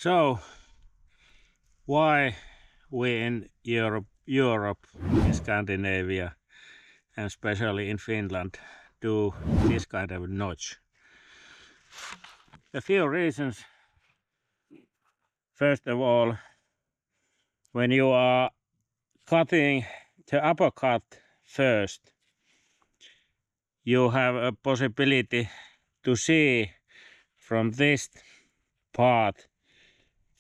So, why we in Europe, in Scandinavia, and especially in Finland, do this kind of notch? A few reasons. First of all, when you are cutting the uppercut first, you have a possibility to see from this part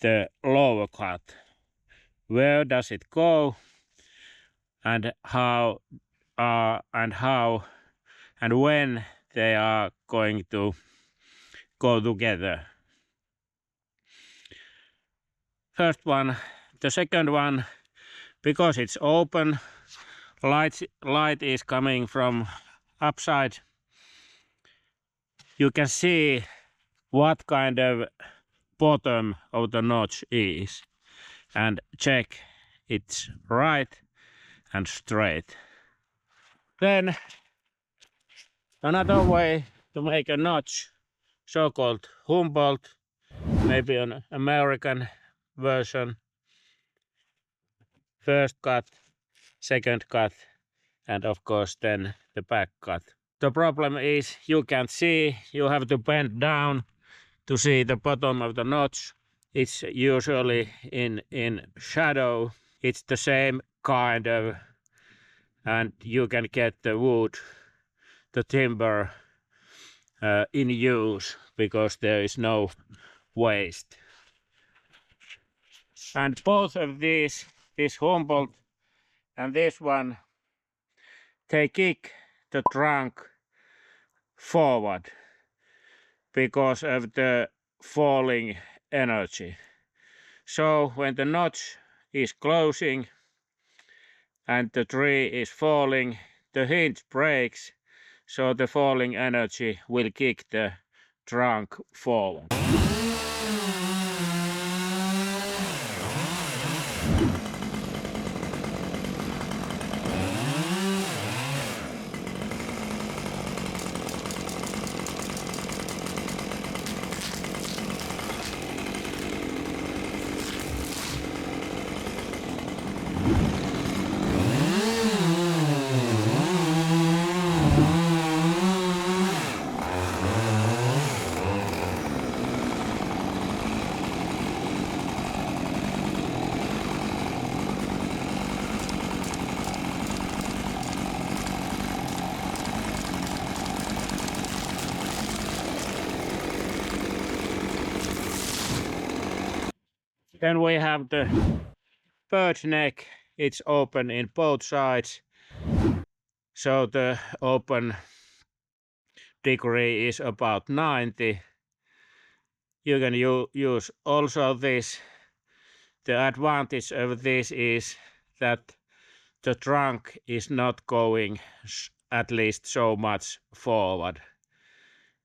the lower cut. Where does it go, and how and when they are going to go together. First one. The second one, because it's open, light is coming from upside. You can see what kind of bottom of the notch is and check it's right and straight. Then another way to make a notch, so-called Humboldt, maybe an American version. First cut, second cut, and of course then the back cut. The problem is you can't see, you have to bend down to see the bottom of the notch. It's usually in shadow. It's the same kind of, and you can get the wood, the timber in use because there is no waste. And both of these, this Humboldt and this one, they kick the trunk forward because of the falling energy. So when the notch is closing and the tree is falling, the hinge breaks, so the falling energy will kick the trunk forward. Then we have the bird neck. It's open in both sides, so the open degree is about 90. You can use also this. The advantage of this is that the trunk is not going at least so much forward.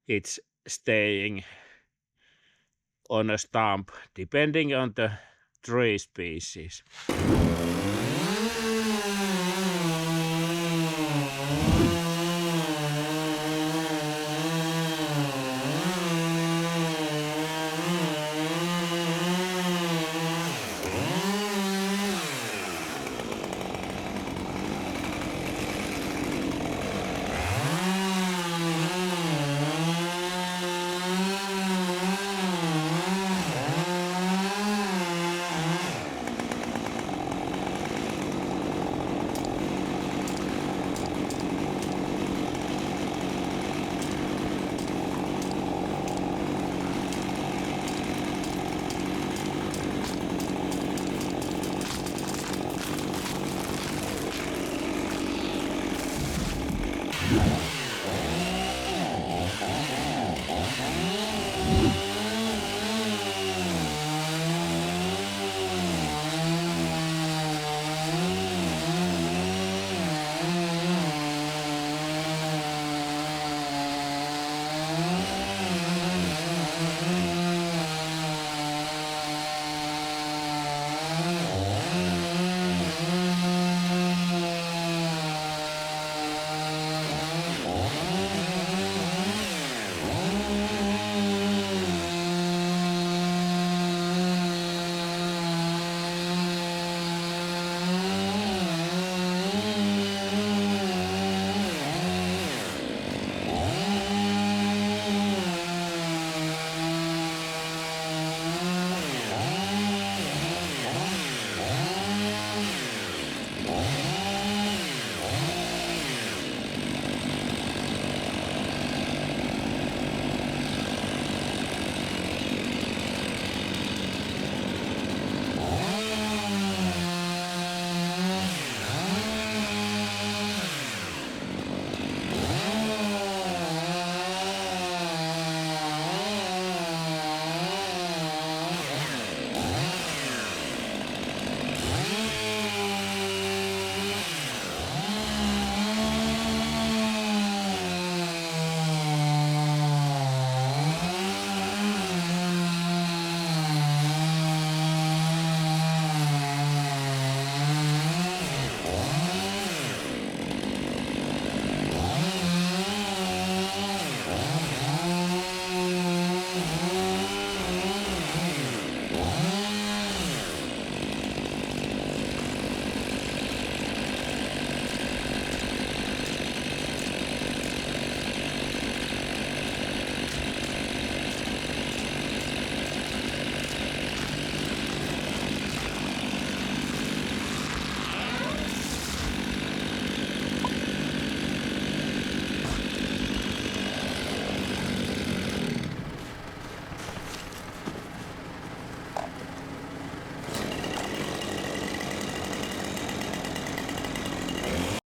It's staying on a stump depending on the tree species.